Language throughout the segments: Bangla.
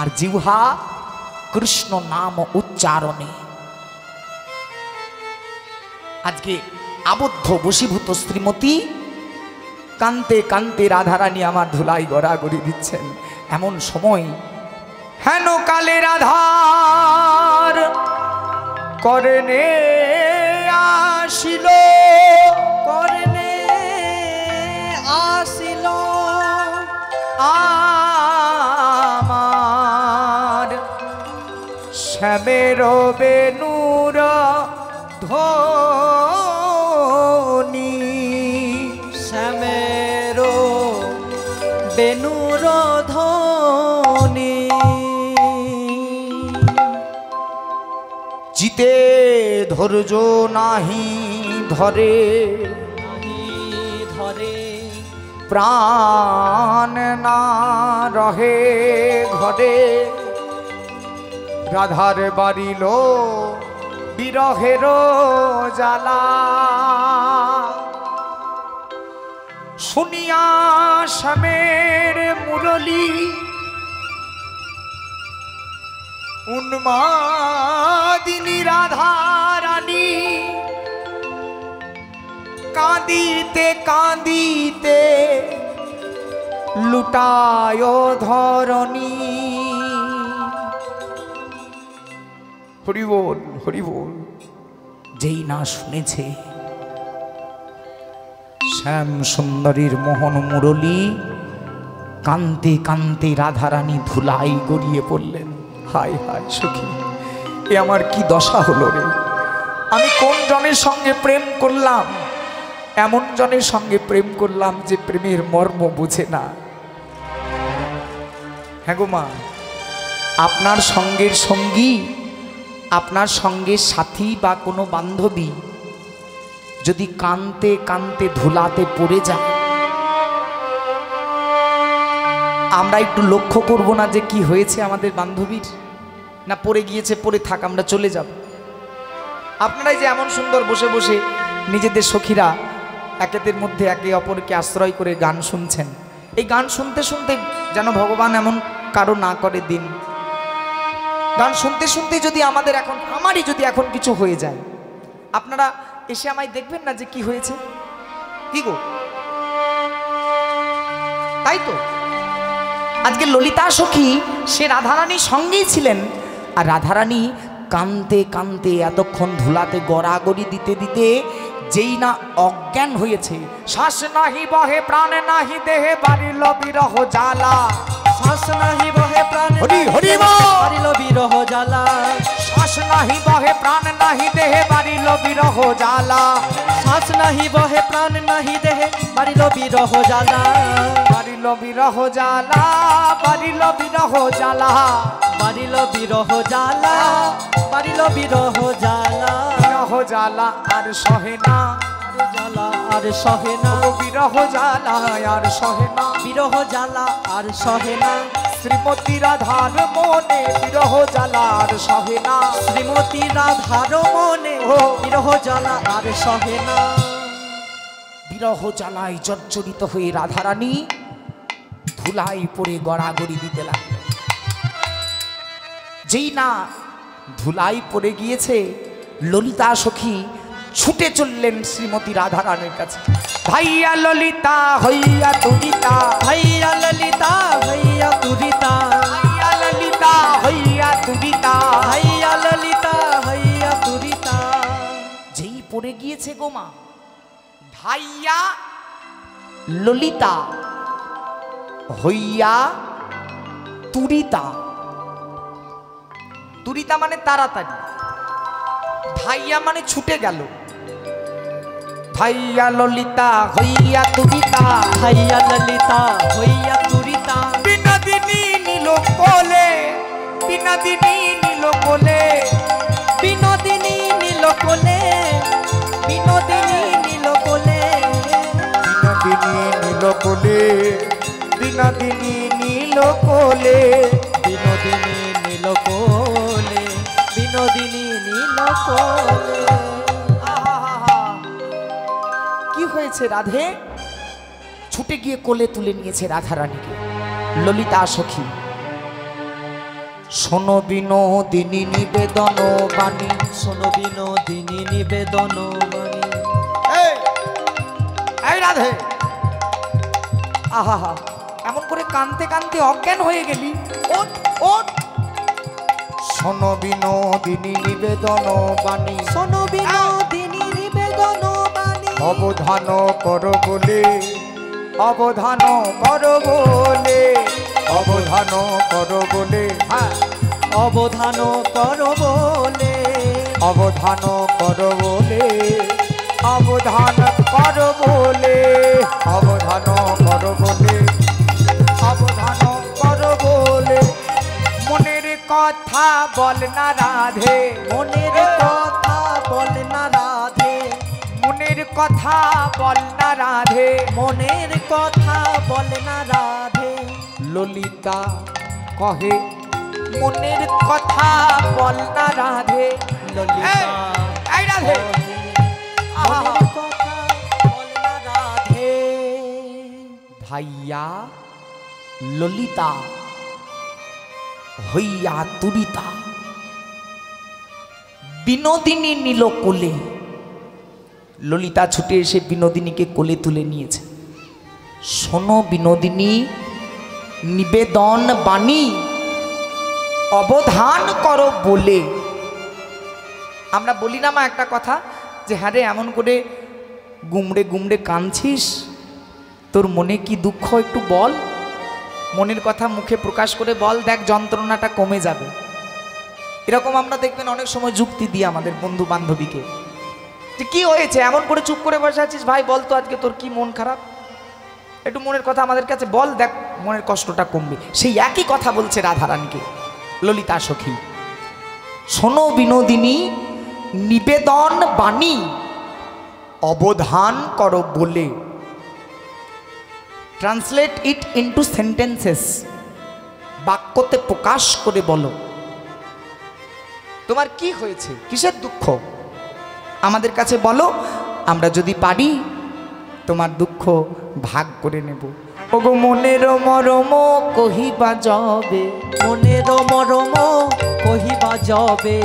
আর জিহ্বা কৃষ্ণ নাম উচ্চারণে। আজকে আবদ্ধ বশীভূত শ্রীমতী কান্তে কান্তে রাধারানী আমার ধুলাই গড়াগড়ি দিচ্ছেন। এমন সময় হেন কালে রাধার করনে আসিল, করনে আসিল আমার শ্যামের বেনুর ধ্বনি, শ্যামের বেনুর ধ্বনি। জিতে ধৈর্য নাহি ধরে, ধরে প্রাণ না রহে ঘরে, রাধার বাড়িল বিরহের জ্বালা। শুনিয়া শ্যামের মুরলী উন্মাদিনী রাধারানী কাঁদিতে কাঁদিতে লুটায় ধরণী। হরি বল হরি বল। যেই না শুনেছে শ্যাম সুন্দরীর মোহন মুরলী, কান্তে কান্তে রাধারানী ধুলাই গড়িয়ে পড়লেন। হায় হায় সখী, এ আমার কি দশা হলো রে! আমি কোন জনের সঙ্গে প্রেম করলাম, এমন জনের সঙ্গে প্রেম করলাম যে প্রেমের মর্ম বুঝে না। হ্যাঁ গো মা, আপনার সঙ্গের সঙ্গী, আপনার সঙ্গে সাথী বা কোনো বান্ধবী যদি কানতে কানতে ধুলাতে পড়ে যায়, আমরা একটু লক্ষ্য করব না যে কি হয়েছে আমাদের বান্ধবীর? না পড়ে গিয়েছে, পড়ে থাক, আমরা চলে যাব। আপনারাই যে এমন সুন্দর বসে বসে নিজেদের সখীরা একেদের মধ্যে একে অপরকে আশ্রয় করে গান শুনছেন, এই গান শুনতে শুনতে যেন ভগবান এমন কারো না করে দিন। গান শুনতে শুনতে যদি আমাদের এখন, আমারই যদি এখন কিছু হয়ে যায়, আপনারা এসে আমায় দেখবেন না যে কি হয়েছে? কি গো, তাই তো আজকে ললিতা সখী সে রাধারানীর সঙ্গেই ছিলেন, আর রাধারানী কানতে কানতে এতক্ষণ ধুলাতে গড়াগড়ি দিতে দিতে যেই না অজ্ঞান হয়েছে, শ্বাস নাহি বহে প্রাণ নাহি দেহে বাড়িল বিরহ জ্বালা, শ্বাস নাহি বহে প্রাণ হরি হরি বাড়িল বিরহ জ্বালা, শ্বাস নাহি বহে প্রাণ নাহি দেহে বাড়িল বিরহ জ্বালা, শ্বাস নাহি বহে প্রাণ নাহি দেহে বাড়িল বিরহ জ্বালা, বাড়িল বিরহ জ্বালা, বাড়িল বিরহ জ্বালা, বাড়িল বিরহ জ্বালা, বাড়িল বিরহ জ্বালা, বিরহ জ্বালা আর সহে না, জ্বালা আর সহে না, বিরহ জ্বালা আর সহে না, বিরহ জ্বালা আর সহে না, শ্রীমতী রাধার মনে বিরহ জ্বালা আর সহে না, শ্রীমতী রাধার মনে বিরহ জ্বালা আর সহে না। বিরহ জ্বালায় জর্জরিত হয়ে রাধারানী ধুলাই পড়ে গড়াগড়ি দিতে লাগলেন। যেই না ধুলাই পড়ে গিয়েছে, ললিতা সখী ছুটে চললেন শ্রীমতী রাধারানীর কাছে। ভাইয়া ললিতা হইয়া তুরিতা, ভাইয়া ললিতা ভাইয়া তুরিতা, ভাইয়া ললিতা হইয়া তুরিতা, ভাইয়া ললিতা ভাইয়া তুরিতা। যেই পড়ে গিয়েছে গোমা, ভাইয়া ললিতা হইয়া তুরিতা, তুরিতা মানে তাড়াতাড়ি, ভাইয়া মানে ছুটে গেল। ভাইয়া ললিতা হইয়া তুরিতা, ভাইয়া ললিতা হইয়া তুরিতা, বিনোদিনী নীল কোলে, বিনোদিনী নীল কোলে, বিনোদিনী নীল কোলে, বিনোদিনী নীল কোলে, বিনোদিনী নীল কোলে, বিনোদিনী নীল কোলে, বিনোদিনী নীল কোলে, বিনোদিনী নীল কোলে। কি হয়েছে রাধে? ছুটে গিয়ে কোলে তুলে নিয়েছে রাধারানীকে ললিতা সখী। শোনো বিনোদিনী নিবেদন বাণী, শোনো বিনোদিনী নিবেদন বাণী। এই রাধে, আহা হা, এমন করে কানতে কানতে অজ্ঞান হয়ে গেলি। ওঠ ওঠ। শোনো বিনোদিনী নিবেদন বাণী, শোনো বিনোদিনী নিবেদন বাণী। অবধান কর বলে, অবধান কর বলে, অবধান কর বলে, হ্যাঁ অবধান কর বলে, অবধান কর বলে, অবধান কর বলে, অবধান কর বলে, অবধান কর বলে। মনের কথা বল না রাধে, মনের কথা বল না রাধে, মনের কথা বল না রাধে, মনের কথা বল না রাধে। ললিতা কহে মনের কথা বল না রাধে। ললিতা এই রাধে, মনের কথা বল না রাধে। ভাইয়া ললিতা হইয়া তুরিতা, বিনোদিনী নিল কোলে। ললিতা ছুটে এসে বিনোদিনীকে কোলে তুলে নিয়েছে। শোনো বিনোদিনী নিবেদন বাণী, অবধান করো বলে। আমরা বলি না মা একটা কথা, যে হ্যাঁ রে এমন করে গুমড়ে গুমড়ে কাঁদছিস, তোর মনে কি দুঃখ একটু বল, মনের কথা মুখে প্রকাশ করে বল, দেখ যন্ত্রণাটা কমে যাবে। এরকম আমরা দেখবেন অনেক সময় যুক্তি দিয়ে আমাদের বন্ধু বান্ধবীকে, যে কি হয়েছে এমন করে চুপ করে বসে আছিস, ভাই বল তো আজকে তোর কি মন খারাপ, একটু মনের কথা আমাদের কাছে বল, দেখ মনের কষ্টটা কমবে। সেই একই কথা বলছে রাধারানীকে ললিতা সখী। শোনো বিনোদিনী নিবেদন বাণী, অবধান করো বলে। ট্রান্সলেট ইট ইনটু সেন্টেন্সেস, বাক্যতে প্রকাশ করে বলো তোমার কি হয়েছে, কিসের দুঃখ আমাদের কাছে বলো, আমরা যদি পারি তোমার দুঃখ ভাগ করে নেব। ওগো মনের মরম কহিবা যাবে, মনের মরম কহিবা যাবে।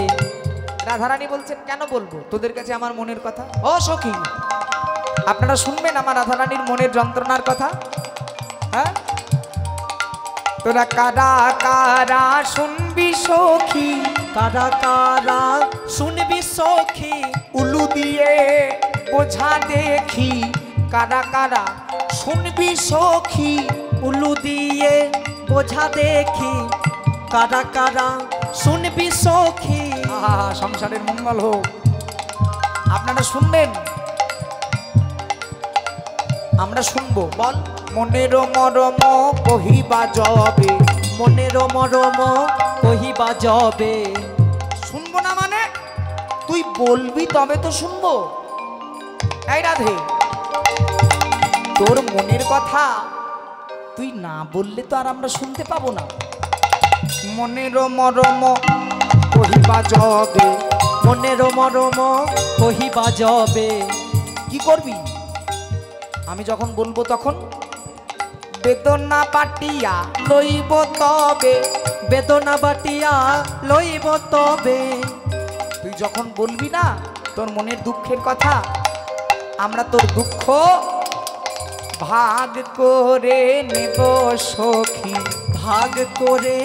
রাধারানী বলছেন কেন বলবো তোদের কাছে আমার মনের কথা। ও সখী, আপনারা শুনবেন আমার রাধারানীর মনের যন্ত্রণার কথা। হ্যাঁ, তোরা কারা কারা শুনবি সখী, কারা কারা শুনবি সখী, উলু দিয়ে বোঝা দেখি। কারা কারা শুনবি সখী, উলু দিয়ে বোঝা দেখি। কারা কারা শুনবি সখী। আহা, সংসারের মঙ্গল হোক। আপনারা শুনবেন, আমরা শুনবো। বল মনের মরম কহিবা যাবে, মনের মরম কহিবা যাবে। শুনবো না মানে তুই বলবি তবে তো শুনবো। এই রাধে, তোর মনের কথা তুই না বললে তো আর আমরা শুনতে পাবো না। মনের মরম কহিবা যাবে, মনের মরম কহিবা যাবে। কি করবি আমি যখন বলবো তখন? বেদনা পাটিয়া লইব তবে, বেদনা বাটিয়া লইব তবে। তুই যখন বলবি না তোর মনের দুঃখের কথা, আমরা তোর দুঃখ ভাগ করে নেব সখী। ভাগ করে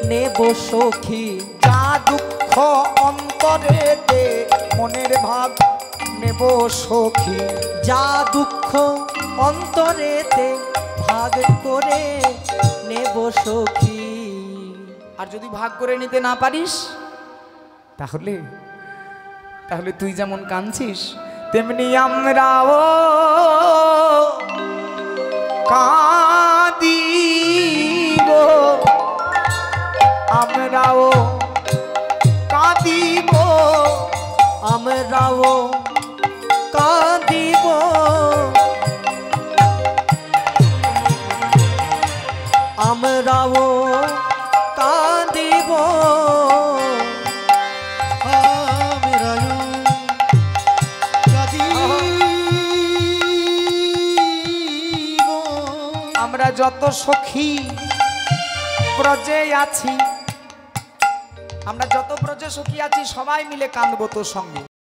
নেব সখী। যা দুঃখ অন্তরেতে মনের ভাগ নেব সখী। যা দুঃখ অন্তরেতে ভাগ করে নেব সখী। আর যদি ভাগ করে নিতে না পারিস তাহলে তাহলে তুই যেমন কাঁদছিস তেমনি আমরাও কাঁদিব, আমরাও কাঁদিব, আমরাও কাঁদিব। আমরাও কাঁদিব। আমরা যত সখী ব্রজে আছি আমরা যত ব্রজ সখী আছি সবাই মিলে কাঁদবো তোর সঙ্গে।